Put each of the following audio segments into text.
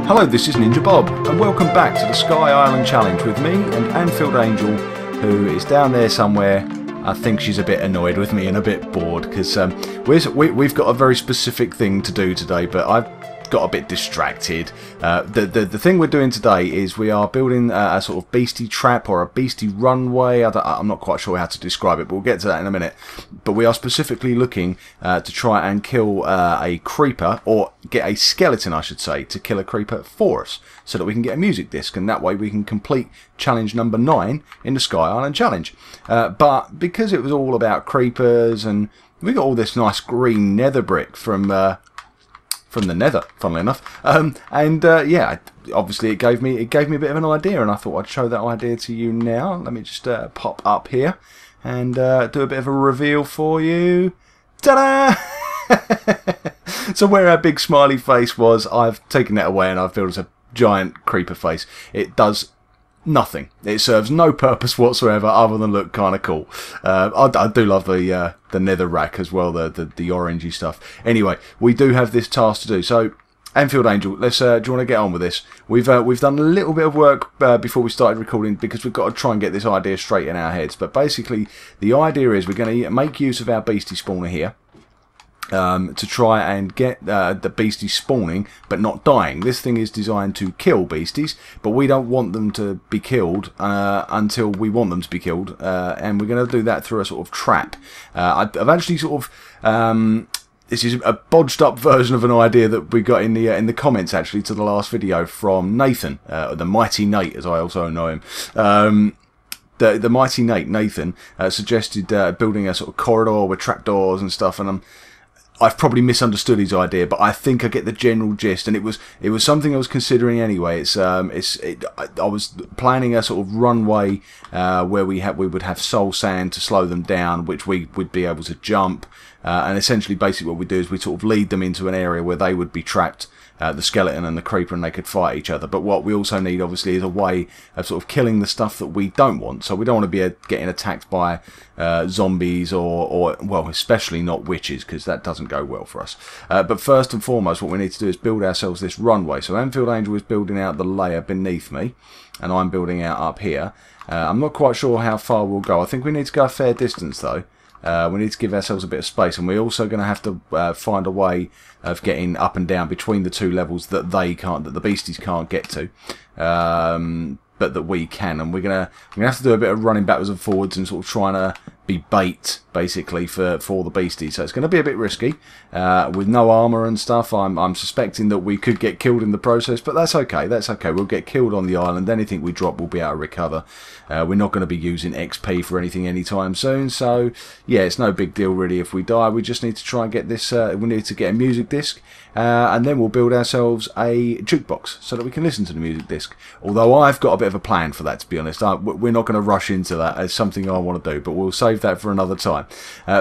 Hello, this is NinjaBob, and welcome back to the Sky Island Challenge with me and AnfieldAngel, who is down there somewhere. I think she's a bit annoyed with me and a bit bored, because we've got a very specific thing to do today, but I've got a bit distracted. The thing we're doing today is we are building a sort of beastie trap or a beastie runway. I'm not quite sure how to describe it, but we'll get to that in a minute. But we are specifically looking to try and kill a creeper, or get a skeleton I should say, to kill a creeper for us, so that we can get a music disc, and that way we can complete challenge number 9 in the Sky Island Challenge. But because it was all about creepers, and we got all this nice green nether brick from the nether, funnily enough, yeah, obviously it gave me a bit of an idea, and I thought I'd show that idea to you now. Let me just pop up here and do a bit of a reveal for you. Ta-da! So where our big smiley face was, I've taken that away and I've built a giant creeper face. It does nothing. It serves no purpose whatsoever other than look kind of cool. I do love the nether rack as well, the orangey stuff. Anyway, we do have this task to do. So, AnfieldAngel, let's. Do you want to get on with this? We've done a little bit of work before we started recording, because we've got to try and get this idea straight in our heads. But basically, the idea is we're going to make use of our Beastie Spawner here. To try and get the beasties spawning but not dying. This thing is designed to kill beasties, but we don't want them to be killed until we want them to be killed, and we're going to do that through a sort of trap. I've actually sort of this is a bodged up version of an idea that we got in the comments actually to the last video from Nathan, the Mighty Nate as I also know him. The Mighty Nathan suggested building a sort of corridor with trapdoors and stuff, and I've probably misunderstood his idea, but I think I get the general gist, and it was something I was considering anyway. I was planning a sort of runway where we would have soul sand to slow them down, which we would be able to jump, and essentially, basically, what we do is we sort of lead them into an area where they would be trapped, the skeleton and the creeper, and they could fight each other. But what we also need, obviously, is a way of sort of killing the stuff that we don't want. So we don't want to be getting attacked by zombies or well, especially not witches, because that doesn't go well for us. But first and foremost, what we need to do is build ourselves this runway. So AnfieldAngel is building out the layer beneath me, and I'm building out up here. I'm not quite sure how far we'll go. I think we need to go a fair distance, though. We need to give ourselves a bit of space, and we're also going to have to find a way of getting up and down between the two levels that the beasties can't get to, but that we can. And we're gonna have to do a bit of running backwards and forwards and sort of trying to be bait basically for the beasties. So it's going to be a bit risky with no armor and stuff. I'm suspecting that we could get killed in the process, but that's okay. That's okay. We'll get killed on the island. Anything we drop will be able to recover. We're not going to be using XP for anything anytime soon. So yeah, it's no big deal really if we die. We just need to try and get this. We need to get a music disc, and then we'll build ourselves a jukebox so that we can listen to the music disc. Although I've got a bit of a plan for that, to be honest. We're not going to rush into that as something I want to do, but we'll save that for another time.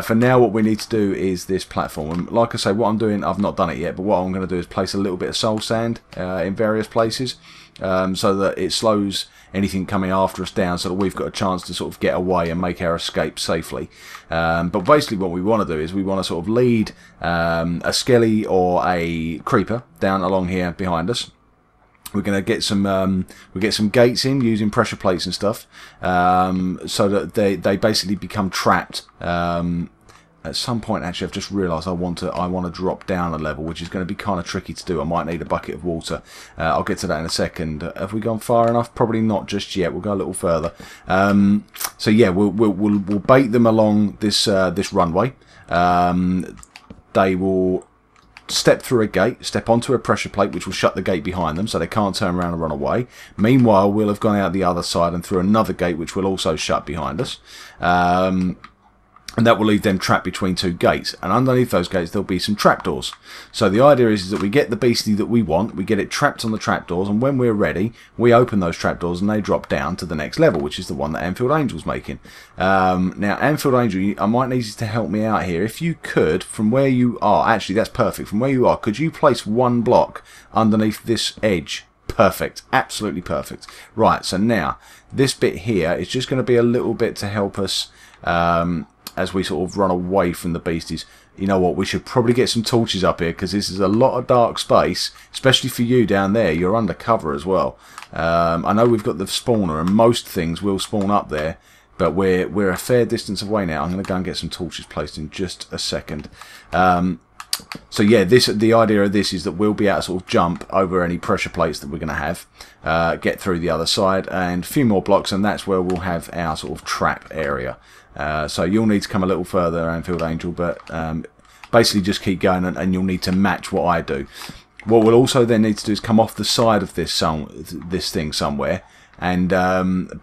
For now, what we need to do is this platform, and like I say, what I'm doing, I've not done it yet, but what I'm going to do is place a little bit of soul sand in various places, so that it slows anything coming after us down, so that we've got a chance to sort of get away and make our escape safely. But basically what we want to do is we want to sort of lead a skelly or a creeper down along here behind us. We're going to get some gates in using pressure plates and stuff, so that they basically become trapped. At some point, actually, I've just realised I want to drop down a level, which is going to be kind of tricky to do. I might need a bucket of water. I'll get to that in a second. Have we gone far enough? Probably not just yet. We'll go a little further. So yeah, we'll bait them along this runway. They will step through a gate, step onto a pressure plate, which will shut the gate behind them, so they can't turn around and run away. Meanwhile, we'll have gone out the other side and through another gate, which will also shut behind us. And that will leave them trapped between two gates, and underneath those gates there'll be some trapdoors. So the idea is that we get the beastie that we want, we get it trapped on the trapdoors, and when we're ready, we open those trapdoors and they drop down to the next level, which is the one that AnfieldAngel's making. Now, AnfieldAngel, I might need you to help me out here. If you could, from where you are, actually that's perfect, from where you are, could you place one block underneath this edge? Perfect, absolutely perfect. Right, so now, this bit here is just going to be a little bit to help us as we sort of run away from the beasties. you know what, we should probably get some torches up here, because this is a lot of dark space, especially for you down there. You're undercover as well. I know we've got the spawner, and most things will spawn up there, but we're a fair distance away now. I'm going to go and get some torches placed in just a second. So yeah, the idea of this is that we'll be able to sort of jump over any pressure plates that we're going to have, get through the other side, and a few more blocks, and that's where we'll have our sort of trap area. So you'll need to come a little further, AnfieldAngel, but basically just keep going, and you'll need to match what I do. What we'll also then need to do is come off the side of this thing somewhere, and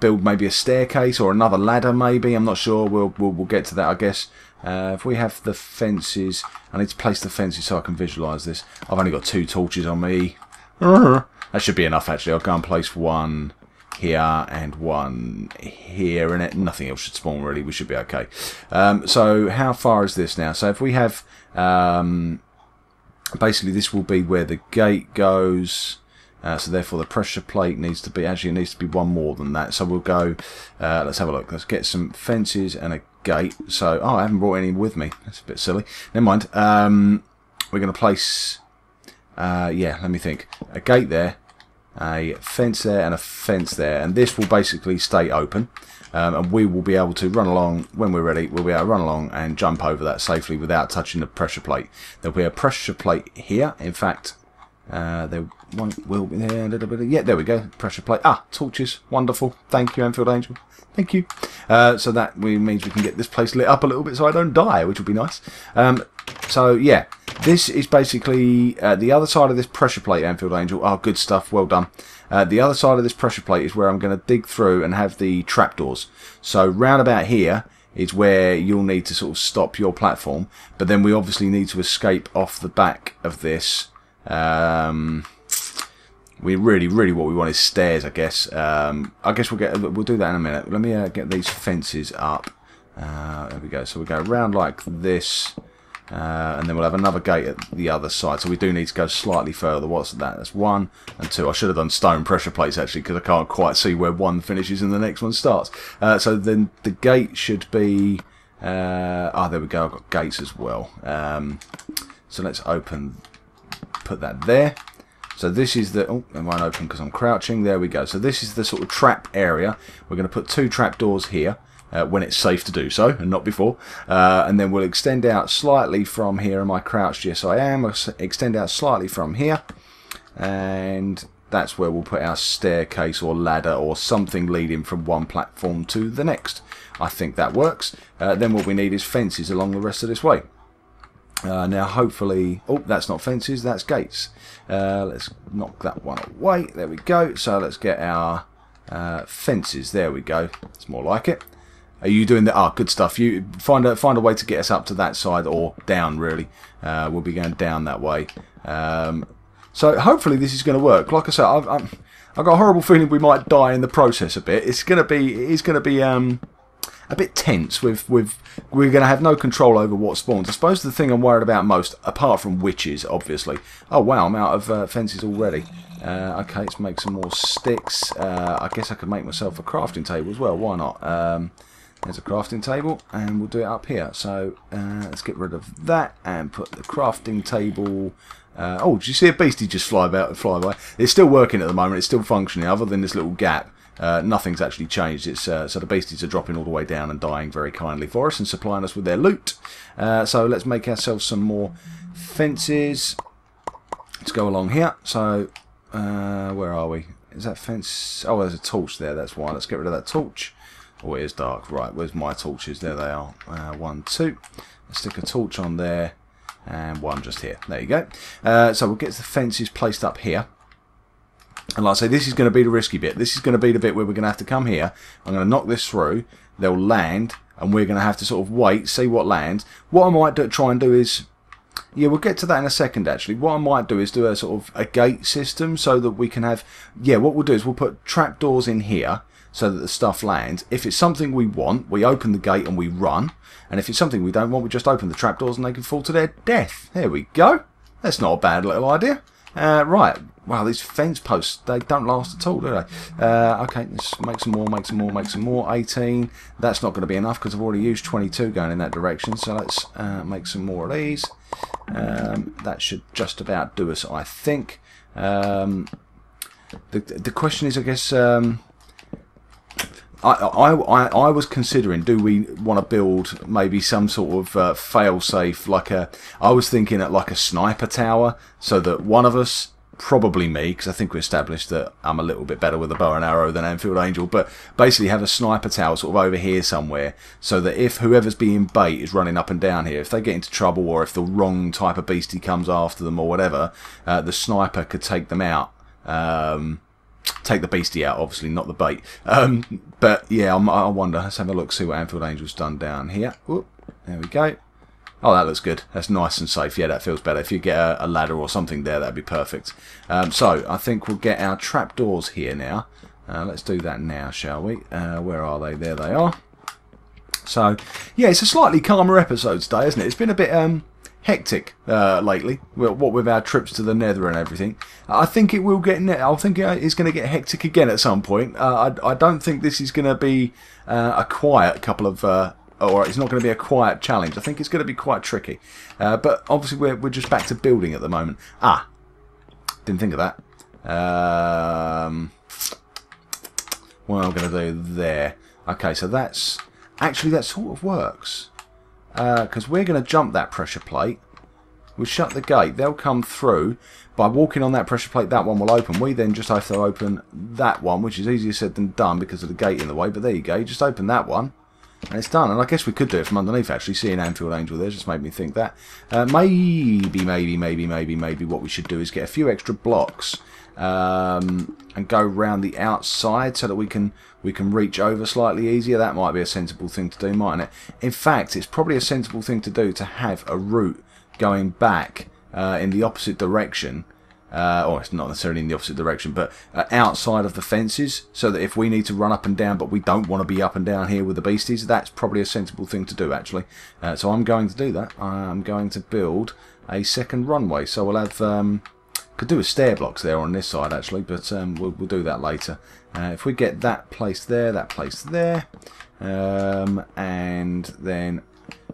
build maybe a staircase or another ladder maybe. I'm not sure. We'll get to that, I guess. If we have the fences, I need to place the fences so I can visualise this. I've only got 2 torches on me. That should be enough actually. I'll go and place one here and one here, and nothing else should spawn really. We should be okay. So how far is this now? So if we have basically this will be where the gate goes. So therefore the pressure plate needs to be, actually it needs to be one more than that. So we'll go, let's have a look. Let's get some fences and a gate. So, oh, I haven't brought any with me. That's a bit silly. Never mind. We're going to place, yeah, let me think. A gate there, a fence there, and a fence there. And this will basically stay open. And we will be able to run along, when we're ready, we'll be able to run along and jump over that safely without touching the pressure plate. There'll be a pressure plate here. In fact, there will be there a little bit. Yeah, there we go. Pressure plate. Ah, torches. Wonderful. Thank you, AnfieldAngel. Thank you. So that means we can get this place lit up a little bit so I don't die, which will be nice. So yeah, this is basically the other side of this pressure plate, AnfieldAngel. Oh, good stuff. Well done. The other side of this pressure plate is where I'm going to dig through and have the trapdoors. So round about here is where you'll need to sort of stop your platform, but then we obviously need to escape off the back of this. We really what we want is stairs, I guess. I guess we'll do that in a minute. Let me get these fences up. There we go. So we go around like this, and then we'll have another gate at the other side. So we do need to go slightly further. What's that? That's 1 and 2. I should have done stone pressure plates actually, because I can't quite see where one finishes and the next one starts. So then the gate should be. Oh, there we go. I've got gates as well. So let's put that there. So this is the, oh, it won't open because I'm crouching. There we go. So this is the sort of trap area. We're going to put 2 trap doors here when it's safe to do so, and not before. And then we'll extend out slightly from here. Am I crouched? Yes, I am. I'll extend out slightly from here, and that's where we'll put our staircase or ladder or something leading from one platform to the next. I think that works. Then what we need is fences along the rest of this way. Now hopefully, oh, that's not fences, that's gates. Let's knock that one away. There we go. So let's get our fences. There we go. It's more like it. Are you doing the? Ah, good stuff. You find a way to get us up to that side or down. Really, we'll be going down that way. So hopefully this is going to work. Like I said, I've got a horrible feeling we might die in the process a bit. It's going to be a bit tense. We're going to have no control over what spawns. I suppose the thing I'm worried about most, apart from witches, obviously. Oh wow, I'm out of fences already. Okay, let's make some more sticks. I guess I could make myself a crafting table as well. Why not? There's a crafting table, and we'll do it up here. So let's get rid of that and put the crafting table. Oh, did you see a beastie just fly by? It's still working at the moment. It's still functioning, other than this little gap. Nothing's actually changed. It's so the beasties are dropping all the way down and dying very kindly for us and supplying us with their loot. So let's make ourselves some more fences. Let's go along here. So where are we? Is that fence? Oh, there's a torch there. That's why. Let's get rid of that torch. Oh, it is dark. Right, where's my torches? There they are. 1, 2. Let's stick a torch on there, and one just here. There you go. So we'll get the fences placed up here. And like I say, this is going to be the risky bit. This is going to be the bit where we're going to have to come here. I'm going to knock this through. They'll land, and we're going to have to sort of wait, see what lands. What I might try and do is, yeah, we'll get to that in a second actually. What I might do is do a sort of a gate system so that we can have, yeah, what we'll do is we'll put trapdoors in here so that the stuff lands. If it's something we want, we open the gate and we run. And if it's something we don't want, we just open the trapdoors and they can fall to their death. There we go. That's not a bad little idea. Right, Wow, these fence posts, they don't last at all, do they? Okay, let's make some more, make some more, make some more. 18. That's not going to be enough because I've already used 22 going in that direction. So let's make some more of these. That should just about do us, I think. The question is, I guess, I was considering, do we want to build maybe some sort of fail-safe, I was thinking at like a sniper tower, so that one of us, probably me, because I think we established that I'm a little bit better with a bow and arrow than AnfieldAngel, but basically have a sniper tower sort of over here somewhere, so that if whoever's being bait is running up and down here, if they get into trouble or if the wrong type of beastie comes after them or whatever, the sniper could take them out. Take the beastie out, obviously, not the bait. But yeah, I wonder. Let's have a look, see what AnfieldAngel's done down here. Whoop, there we go. Oh, that looks good. That's nice and safe. Yeah, that feels better. If you get a ladder or something there, that'd be perfect. So I think we'll get our trapdoors here now. Let's do that now, shall we? Where are they? There they are. So yeah, it's a slightly calmer episode today, isn't it? It's been a bit hectic lately, what with our trips to the Nether and everything. I think it will get. I think it's going to get hectic again at some point. I don't think this is going to be a quiet couple of, or it's not going to be a quiet challenge. I think it's going to be quite tricky. But obviously we're just back to building at the moment. Didn't think of that. What am I going to do there? Okay, so that's actually that sort of works. Because we're going to jump that pressure plate. We'll shut the gate. They'll come through. By walking on that pressure plate, that one will open. We then just have to open that one, which is easier said than done because of the gate in the way. But there you go. You just open that one, and it's done. And I guess we could do it from underneath, actually. Seeing AnfieldAngel there just made me think that. Maybe what we should do is get a few extra blocks and go round the outside so that we can reach over slightly easier. That might be a sensible thing to do, mightn't it? In fact, it's probably a sensible thing to do to have a route going back in the opposite direction, or it's not necessarily in the opposite direction, but outside of the fences, so that if we need to run up and down but we don't want to be up and down here with the beasties, that's probably a sensible thing to do, actually. So I'm going to do that. I'm going to build a second runway, so we'll have could do with stair blocks there on this side, actually, but we'll do that later. If we get that place there, and then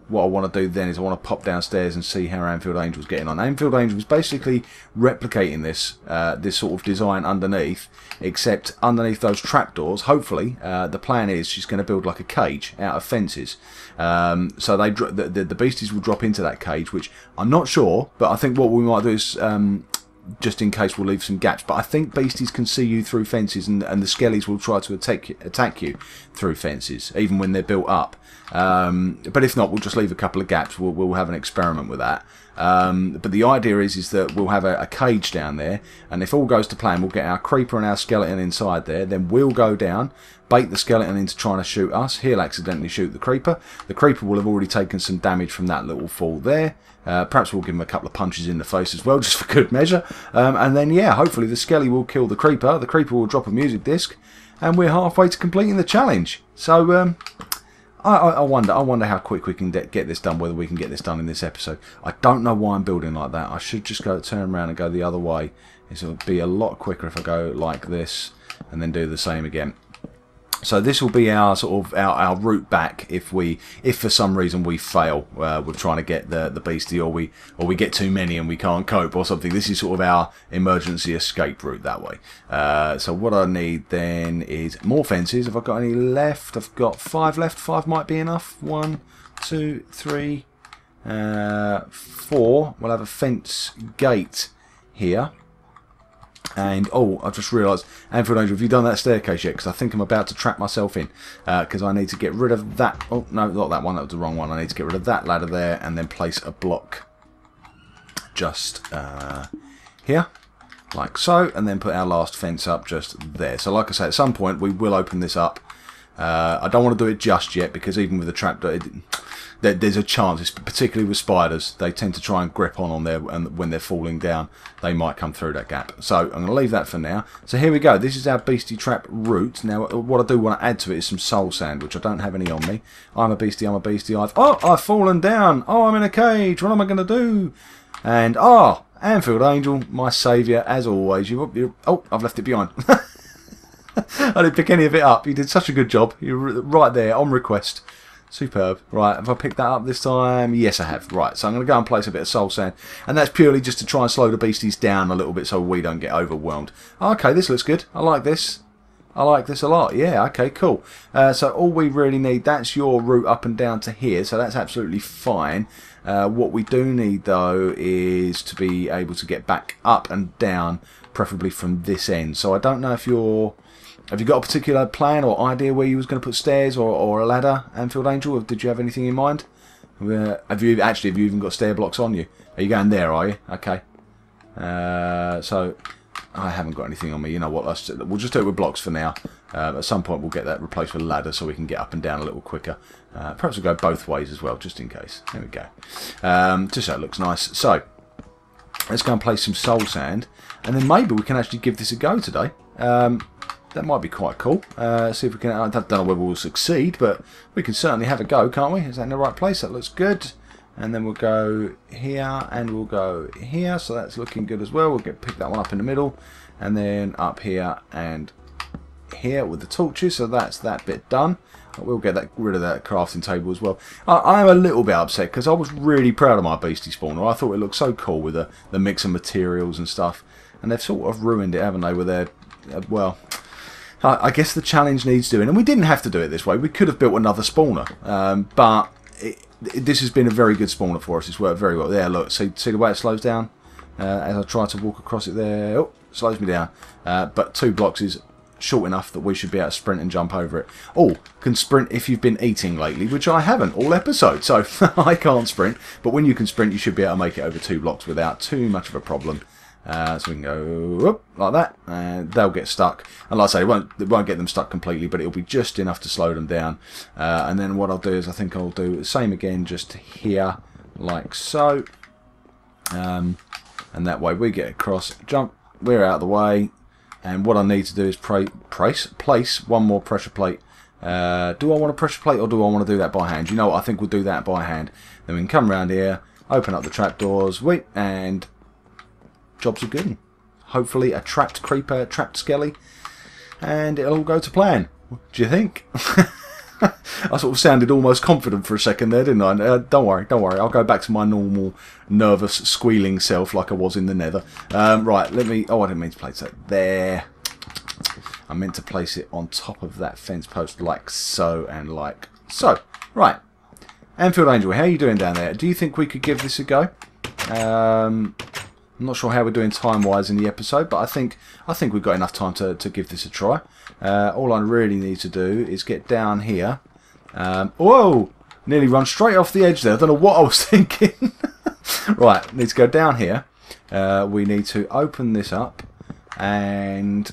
what I want to do then is I want to pop downstairs and see how AnfieldAngel's getting on. AnfieldAngel is basically replicating this this sort of design underneath, except underneath those trapdoors, hopefully, the plan is she's going to build like a cage out of fences. So the beasties will drop into that cage, which I'm not sure, but I think what we might do is, just in case, we'll leave some gaps. But I think beasties can see you through fences, and the skellies will try to attack you through fences, even when they're built up. But if not, we'll just leave a couple of gaps. We'll have an experiment with that. But the idea is that we'll have a cage down there, and if all goes to plan, we'll get our creeper and our skeleton inside there. Then we'll go down, bait the skeleton into trying to shoot us. He'll accidentally shoot the creeper. The creeper will have already taken some damage from that little fall there. Perhaps we'll give him a couple of punches in the face as well, just for good measure. And then, yeah, hopefully the skelly will kill the creeper. The creeper will drop a music disc, and we're halfway to completing the challenge. So, I wonder how quick we can get this done, whether we can get this done in this episode. I don't know why I'm building like that. I should just turn around and go the other way. It would be a lot quicker if I go like this and then do the same again. So this will be our sort of our route back if for some reason we fail with trying to get the beastie, or we get too many and we can't cope or something. This is sort of our emergency escape route that way. So what I need then is more fences. Have I got any left? I've got 5 left. 5 might be enough. 1, 2, 3, 4. We'll have a fence gate here. And, oh, I've just realised, AnfieldAngel, have you done that staircase yet? Because I think I'm about to trap myself in. Because I need to get rid of that. Oh, no, not that one. That was the wrong one. I need to get rid of that ladder there and then place a block just here, like so. And then put our last fence up just there. So, like I say, at some point we will open this up. I don't want to do it just yet, because even with the trapdoor, there's a chance, particularly with spiders, they tend to try and grip on there, and when they're falling down, they might come through that gap. So I'm going to leave that for now. So here we go. This is our beastie trap route. Now, what I do want to add to it is some soul sand, which I don't have any on me. I'm a beastie. I've fallen down. Oh, I'm in a cage. What am I going to do? And AnfieldAngel, my saviour, as always. Oh, I've left it behind. I didn't pick any of it up. You did such a good job. You're right there, on request. Superb. Right, have I picked that up this time? Yes, I have. Right, so I'm going to go and place a bit of soul sand. And that's purely just to try and slow the beasties down a little bit so we don't get overwhelmed. Okay, this looks good. I like this. I like this a lot. Yeah, okay, cool. So all we really need, that's your route up and down to here, so that's absolutely fine. What we do need, though, is to be able to get back up and down, preferably from this end. So I don't know if you're... Have you got a particular plan or idea where you was going to put stairs or a ladder, AnfieldAngel? Or did you have anything in mind? Have you even got stair blocks on you? Are you going there, are you? Okay. So I haven't got anything on me. You know what? We'll just do it with blocks for now. At some point we'll get that replaced with a ladder so we can get up and down a little quicker. Perhaps we'll go both ways as well, just in case. There we go. Just so it looks nice. So let's go and place some soul sand, and then maybe we can actually give this a go today. That might be quite cool. See if we can. I don't know whether we'll succeed, but we can certainly have a go, can't we? Is that in the right place? That looks good. And then we'll go here and we'll go here. So that's looking good as well. We'll pick that one up in the middle, and then up here and here with the torches. So that's that bit done. We'll get rid of that crafting table as well. I am a little bit upset because I was really proud of my Beastie Spawner. I thought it looked so cool with the mix of materials and stuff, and they've sort of ruined it, haven't they? With their well. I guess the challenge needs doing, and we didn't have to do it this way. We could have built another spawner, but this has been a very good spawner for us. It's worked very well. There, look, see the way it slows down as I try to walk across it there. Oh, slows me down. But 2 blocks is short enough that we should be able to sprint and jump over it. Oh, can sprint if you've been eating lately, which I haven't all episode, so I can't sprint. But when you can sprint, you should be able to make it over 2 blocks without too much of a problem. So we can go up like that, and they'll get stuck. And like I say, it won't get them stuck completely, but it'll be just enough to slow them down. And then what I'll do is I think I'll do the same again, just here, like so. And that way we get across, jump, we're out of the way. And what I need to do is place one more pressure plate. Do I want a pressure plate or do I want to do that by hand? You know what? I think we'll do that by hand. Then we can come around here, open up the trapdoors, wait, and jobs are good. Hopefully a trapped creeper, trapped skelly, and it'll all go to plan. What do you think? I sort of sounded almost confident for a second there, didn't I? Don't worry. I'll go back to my normal nervous squealing self like I was in the nether. Right, let me... Oh, I didn't mean to place that there. I meant to place it on top of that fence post like so and like so. Right. AnfieldAngel, how are you doing down there? Do you think we could give this a go? I'm not sure how we're doing time-wise in the episode, but I think we've got enough time to give this a try. All I really need to do is get down here. Whoa! Nearly run straight off the edge there. I don't know what I was thinking. Right, need to go down here. We need to open this up, and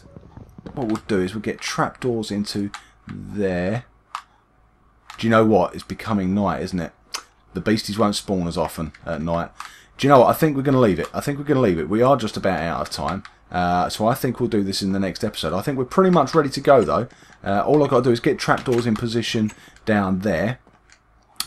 what we'll do is we'll get trapdoors into there. Do you know what? It's becoming night, isn't it? The beasties won't spawn as often at night. Do you know what? I think we're going to leave it. We are just about out of time. So I think we'll do this in the next episode. I think we're pretty much ready to go, though. All I've got to do is get trapdoors in position down there,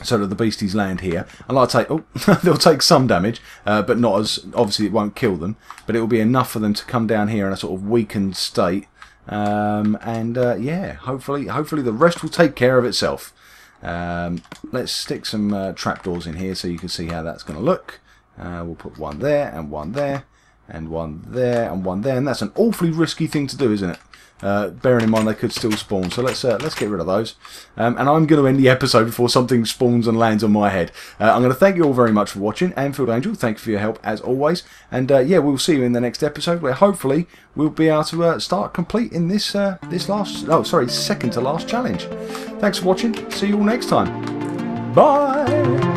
so that the beasties land here. And like I say, oh, they'll take some damage, but not as... Obviously, it won't kill them, but it will be enough for them to come down here in a sort of weakened state. Yeah, hopefully the rest will take care of itself. Let's stick some trapdoors in here so you can see how that's going to look. We'll put one there, and one there, and one there, and one there, and that's an awfully risky thing to do, isn't it? Bearing in mind they could still spawn, so let's get rid of those. And I'm going to end the episode before something spawns and lands on my head. I'm going to thank you all very much for watching. AnfieldAngel, thank you for your help as always. And yeah, we'll see you in the next episode, where hopefully we'll be able to start completing this second to last challenge. Thanks for watching. See you all next time. Bye.